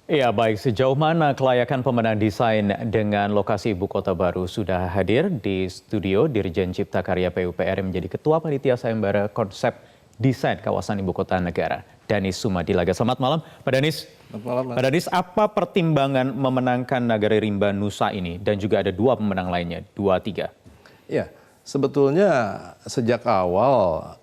Ya, baik. Sejauh mana kelayakan pemenang desain dengan lokasi ibu kota baru sudah hadir di studio Dirjen Cipta Karya PUPR yang menjadi Ketua Panitia Sayembara Konsep Desain Kawasan Ibu Kota Negara, Danis Sumadilaga. Selamat malam, Pak Danis. Selamat malam, Mas. Pak Danis, apa pertimbangan memenangkan Nagari Rimba Nusa ini dan juga ada dua pemenang lainnya, 2-3? Ya, sebetulnya sejak awal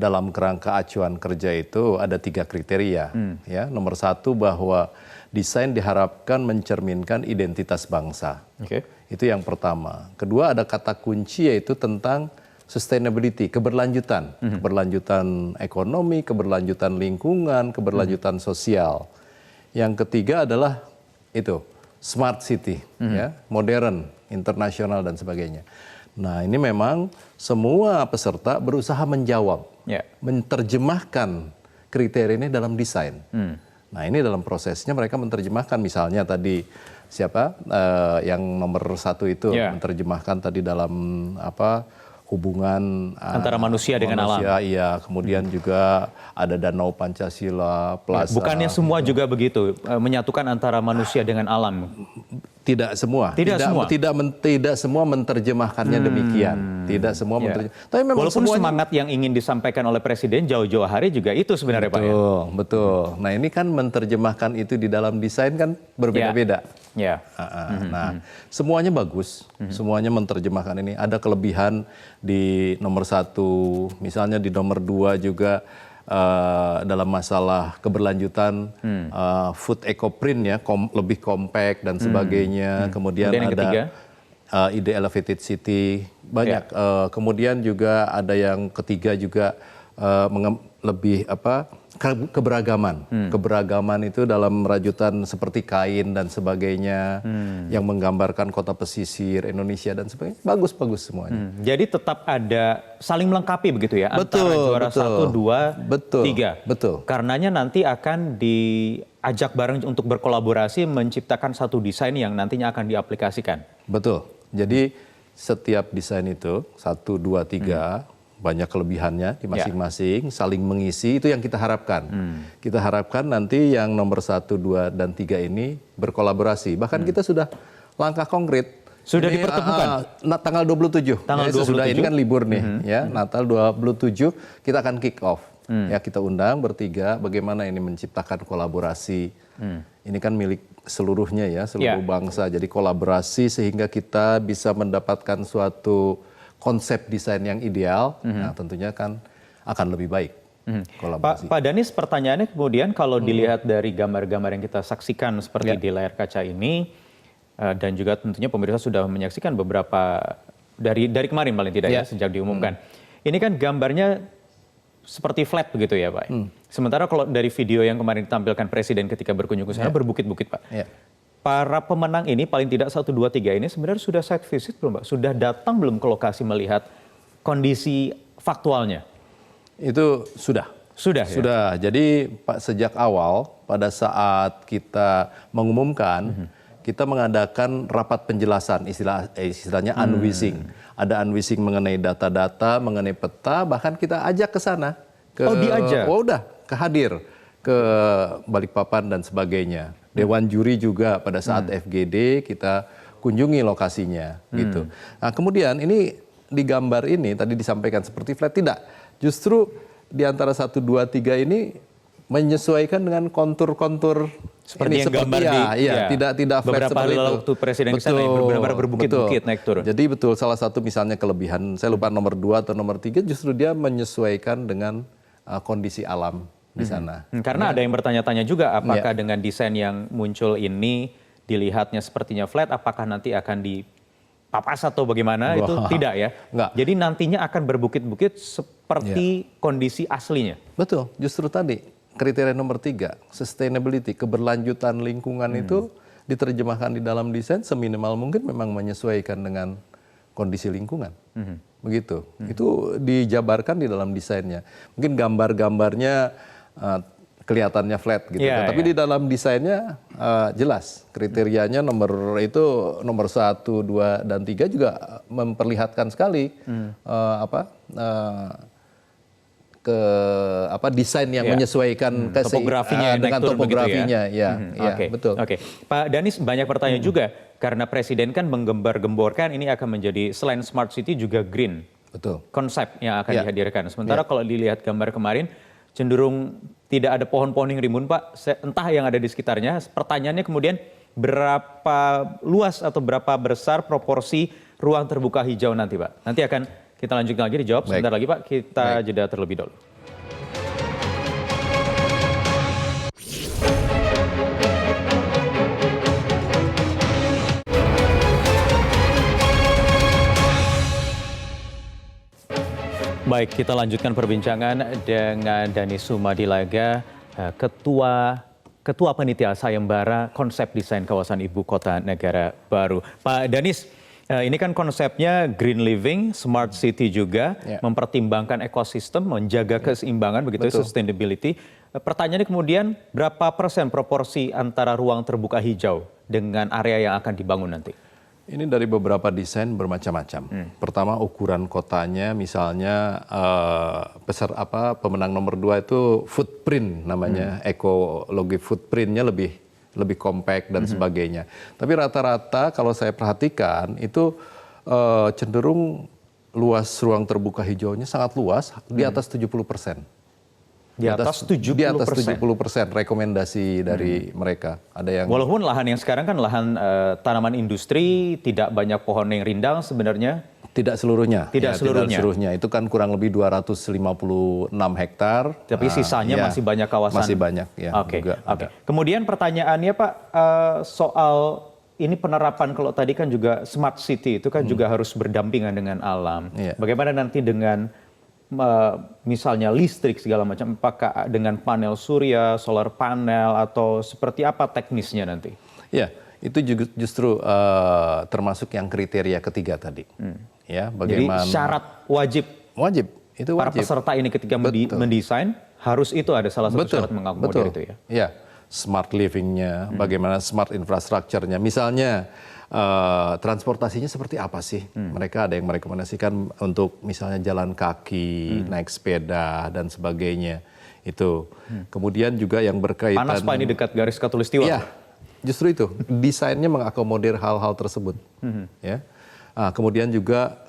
dalam kerangka acuan kerja itu ada 3 kriteria. Ya, nomor 1 bahwa desain diharapkan mencerminkan identitas bangsa. Oke. Itu yang pertama. Kedua ada kata kunci yaitu tentang sustainability, keberlanjutan. Keberlanjutan ekonomi, keberlanjutan lingkungan, keberlanjutan sosial. Yang ketiga adalah itu, smart city, ya, modern, internasional dan sebagainya. Nah, ini memang semua peserta berusaha menjawab, menerjemahkan kriteria ini dalam desain. Nah, ini dalam prosesnya mereka menerjemahkan, misalnya tadi siapa yang nomor 1 itu menerjemahkan tadi dalam hubungan antara manusia dengan alam. Iya, kemudian juga ada Danau Pancasila, Plaza. Bukannya semua juga begitu, menyatukan antara manusia dengan alam? Tidak semua. Tidak semua menerjemahkannya demikian. Tidak semua menerjemahkan. Tapi memang walaupun semuanya, semangat yang ingin disampaikan oleh Presiden jauh-jauh hari juga itu sebenarnya, Pak. Betul, betul. Nah, ini kan menerjemahkan itu di dalam desain kan berbeda-beda. Nah, semuanya bagus. Semuanya menerjemahkan ini. Ada kelebihan di nomor 1, misalnya di nomor 2 juga dalam masalah keberlanjutan food ecoprint ya, lebih compact dan sebagainya. Kemudian yang ada ketiga? Ide elevated city banyak. Kemudian juga ada yang ketiga juga lebih keberagaman. Keberagaman itu dalam rajutan seperti kain dan sebagainya yang menggambarkan kota pesisir Indonesia dan sebagainya. Bagus-bagus semuanya. Jadi tetap ada saling melengkapi begitu ya, Betul, antara juara betul. 1, 2, 3. Betul. Karenanya nanti akan diajak bareng untuk berkolaborasi menciptakan satu desain yang nantinya akan diaplikasikan. Betul. Jadi setiap desain itu 1, 2, 3 banyak kelebihannya di masing-masing, saling mengisi, itu yang kita harapkan. Kita harapkan nanti yang nomor 1, 2, dan 3 ini berkolaborasi. Bahkan kita sudah langkah konkret. Sudah ini, dipertemukan? Tanggal 27. Tanggal 27. Sudah, ini kan libur nih, ya. Natal 27 kita akan kick off. Ya, kita undang bertiga bagaimana ini menciptakan kolaborasi. Ini kan milik seluruhnya ya, seluruh bangsa. Jadi kolaborasi sehingga kita bisa mendapatkan suatu konsep desain yang ideal, nah tentunya kan akan lebih baik kolaborasi. Pak Danis, pertanyaannya kemudian kalau dilihat dari gambar-gambar yang kita saksikan seperti di layar kaca ini, dan juga tentunya pemirsa sudah menyaksikan beberapa dari kemarin paling tidak ya, sejak diumumkan. Ini kan gambarnya seperti flat begitu ya, Pak. Sementara kalau dari video yang kemarin ditampilkan Presiden ketika berkunjung ke sana berbukit-bukit, Pak. Para pemenang ini paling tidak 1, 2, 3 ini sebenarnya sudah site visit belum, Pak? Sudah datang belum ke lokasi melihat kondisi faktualnya? Itu sudah. Sudah ya? Sudah. Jadi sejak awal pada saat kita mengumumkan, kita mengadakan rapat penjelasan, istilahnya unwishing. Ada unwishing mengenai data-data, mengenai peta, bahkan kita ajak ke sana. Diajak? Udah, hadir ke Balikpapan dan sebagainya. Dewan juri juga pada saat FGD kita kunjungi lokasinya gitu. Nah, kemudian ini di gambar ini tadi disampaikan seperti flat, tidak. Justru di antara 1, 2, 3 ini menyesuaikan dengan kontur-kontur seperti yang gambar tidak flat beberapa seperti itu. Waktu Presiden ke sana benar-benar berbukit-bukit naik turun. Jadi betul, salah satu misalnya kelebihan, saya lupa nomor 2 atau nomor 3, justru dia menyesuaikan dengan kondisi alam di sana. Karena ada yang bertanya-tanya juga apakah dengan desain yang muncul ini dilihatnya sepertinya flat, apakah nanti akan dipapas atau bagaimana? Itu tidak ya? Enggak. Jadi nantinya akan berbukit-bukit seperti kondisi aslinya. Betul, justru tadi kriteria nomor 3, sustainability, keberlanjutan lingkungan itu diterjemahkan di dalam desain seminimal mungkin memang menyesuaikan dengan kondisi lingkungan. Begitu. Itu dijabarkan di dalam desainnya. Mungkin gambar-gambarnya kelihatannya flat gitu. Tapi di dalam desainnya jelas kriterianya nomor 1, 2, dan 3 juga memperlihatkan sekali ke desain yang menyesuaikan topografinya yang dengan naik turun topografinya begitu ya. Ya, betul. Oke. Pak Danis, banyak pertanyaan juga karena Presiden kan menggembar-gemborkan ini akan menjadi selain smart city juga green. Betul. Konsep yang akan dihadirkan. Sementara kalau dilihat gambar kemarin cenderung tidak ada pohon-pohon yang rimbun, Pak. Entah yang ada di sekitarnya. Pertanyaannya kemudian berapa luas atau berapa besar proporsi ruang terbuka hijau nanti, Pak? Nanti akan kita lanjutkan lagi dijawab sebentar lagi, Pak. Kita jeda terlebih dahulu. Baik, kita lanjutkan perbincangan dengan Danis Sumadilaga, Ketua Panitia Sayembara Konsep Desain Kawasan Ibu Kota Negara Baru. Pak Danis, ini kan konsepnya green living, smart city juga, mempertimbangkan ekosistem, menjaga keseimbangan, begitu sustainability. Pertanyaannya kemudian, berapa persen proporsi antara ruang terbuka hijau dengan area yang akan dibangun nanti? Ini dari beberapa desain bermacam-macam. Pertama ukuran kotanya, misalnya pemenang nomor 2 itu footprint namanya, ekologi footprintnya lebih compact dan sebagainya. Tapi rata-rata kalau saya perhatikan itu cenderung luas ruang terbuka hijaunya sangat luas, di atas 70%. Di atas 70%. Rekomendasi dari mereka. Ada yang walaupun lahan yang sekarang kan lahan tanaman industri, tidak banyak pohon yang rindang sebenarnya. Tidak seluruhnya. Tidak seluruhnya. Itu kan kurang lebih 256 hektar. Tapi sisanya masih banyak kawasan. Masih banyak ya. Oke. Kemudian pertanyaannya Pak, soal ini penerapan, kalau tadi kan juga smart city itu kan juga harus berdampingan dengan alam. Bagaimana nanti dengan misalnya listrik segala macam, apakah dengan panel surya, solar panel, atau seperti apa teknisnya nanti? Ya, itu justru termasuk yang kriteria ketiga tadi. Ya, bagaimana? Jadi syarat wajib. Wajib, itu wajib. Para peserta ini ketika mendesain harus itu ada salah satu syarat mengakomodir itu ya. Ya, smart living-nya, bagaimana smart infrastructure-nya, misalnya. Transportasinya seperti apa sih? Mereka ada yang merekomendasikan untuk misalnya jalan kaki, naik sepeda dan sebagainya. Itu. Kemudian juga yang berkaitan. Panas Pak, ini dekat garis khatulistiwa. Iya, justru itu. Desainnya mengakomodir hal-hal tersebut. Ya. Kemudian juga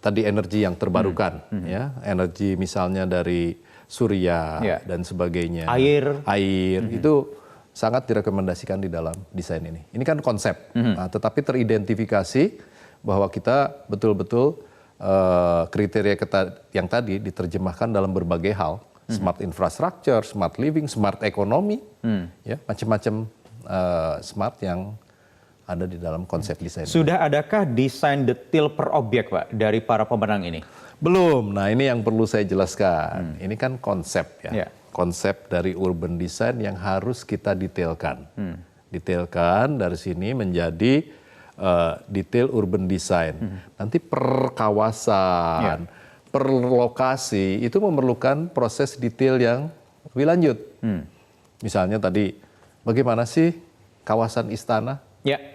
tadi energi yang terbarukan, ya, energi misalnya dari surya dan sebagainya. Air itu sangat direkomendasikan di dalam desain ini. Ini kan konsep, tetapi teridentifikasi bahwa kita betul-betul kriteria yang tadi diterjemahkan dalam berbagai hal, smart infrastructure, smart living, smart economy, ya macam-macam smart yang ada di dalam konsep desain. Sudah adakah desain detail per objek, Pak, dari para pemenang ini? Belum. Nah, ini yang perlu saya jelaskan. Ini kan konsep ya. Konsep dari urban design yang harus kita detailkan. Detailkan dari sini menjadi detail urban design. Nanti per kawasan, per lokasi itu memerlukan proses detail yang lebih lanjut. Misalnya tadi, bagaimana sih kawasan istana?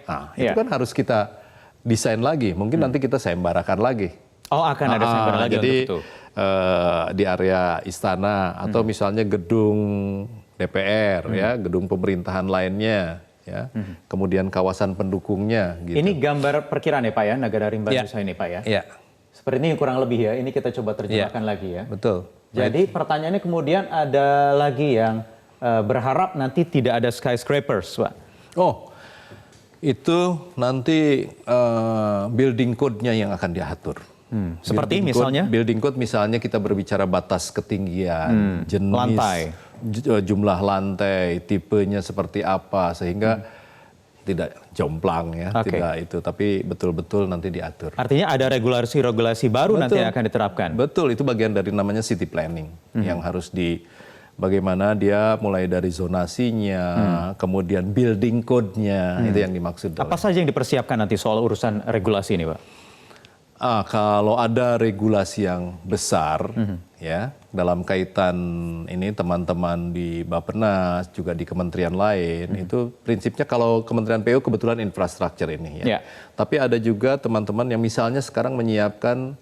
Nah, itu kan harus kita desain lagi. Mungkin nanti kita sayembarakan lagi. Oh, akan ada sayembara lagi jadi, untuk itu. Di area istana atau misalnya gedung DPR ya, gedung pemerintahan lainnya ya. Kemudian kawasan pendukungnya gitu. Ini gambar perkiraan ya Pak ya, Nagara Rimba Nusa ini Pak ya. Iya. Seperti ini kurang lebih ya. Ini kita coba terjemahkan lagi ya. Betul. Jadi pertanyaannya kemudian ada lagi yang berharap nanti tidak ada skyscrapers, Pak. Oh. Itu nanti building code-nya yang akan diatur. Seperti misalnya? Building code misalnya kita berbicara batas ketinggian, jenis, lantai, jumlah lantai, tipenya seperti apa, sehingga tidak jomplang ya, tidak itu, tapi betul-betul nanti diatur. Artinya ada regulasi-regulasi baru nanti yang akan diterapkan? Betul, itu bagian dari namanya city planning, yang harus bagaimana dia mulai dari zonasinya, kemudian building code-nya, itu yang dimaksud. Apa saja yang dipersiapkan nanti soal urusan regulasi ini, Pak? Kalau ada regulasi yang besar, ya dalam kaitan ini teman-teman di Bappenas juga di kementerian lain, itu prinsipnya kalau Kementerian PU kebetulan infrastruktur ini ya. Tapi ada juga teman-teman yang misalnya sekarang menyiapkan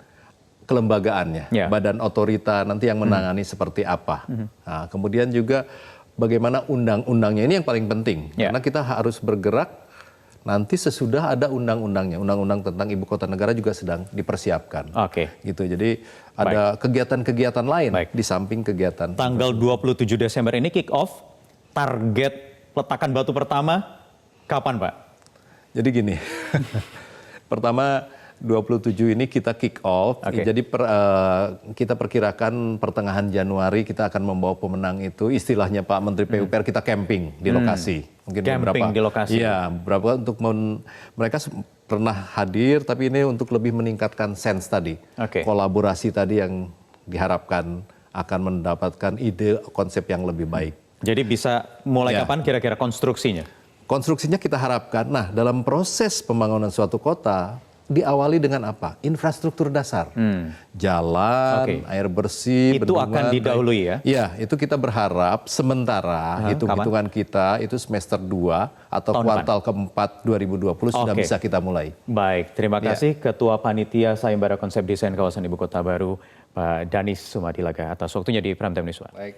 kelembagaannya, Ya. badan otorita nanti yang menangani seperti apa. Nah, kemudian juga bagaimana undang-undangnya ini yang paling penting, Ya. karena kita harus bergerak nanti sesudah ada undang-undangnya. Undang-undang tentang ibu kota negara juga sedang dipersiapkan. Oke. Gitu. Jadi ada kegiatan-kegiatan lain Baik. di samping kegiatan. Tanggal 27 Desember ini kick off. Target peletakan batu pertama kapan, Pak? Jadi gini, pertama 27 ini kita kick off. Oke. Jadi kita perkirakan pertengahan Januari kita akan membawa pemenang itu, istilahnya Pak Menteri PUPR, kita camping di lokasi. Mungkin Camping di lokasi. Iya, beberapa untuk mereka pernah hadir, tapi ini untuk lebih meningkatkan sense tadi, Oke. kolaborasi tadi yang diharapkan akan mendapatkan ide konsep yang lebih baik. Jadi bisa mulai Ya. kapan kira-kira konstruksinya? Konstruksinya kita harapkan, nah dalam proses pembangunan suatu kota, diawali dengan apa? Infrastruktur dasar. Jalan, Oke. air bersih, Itu akan didahului ya? Iya, itu kita berharap sementara hitung-hitungan kita itu semester 2 atau Tahun kuartal keempat 2020 sudah Oke. bisa kita mulai. Baik, terima kasih Ketua Panitia Sayembara Konsep Desain Kawasan Ibu Kota Baru, Pak Danis Sumadilaga, atas waktunya di Prime Time News. Baik.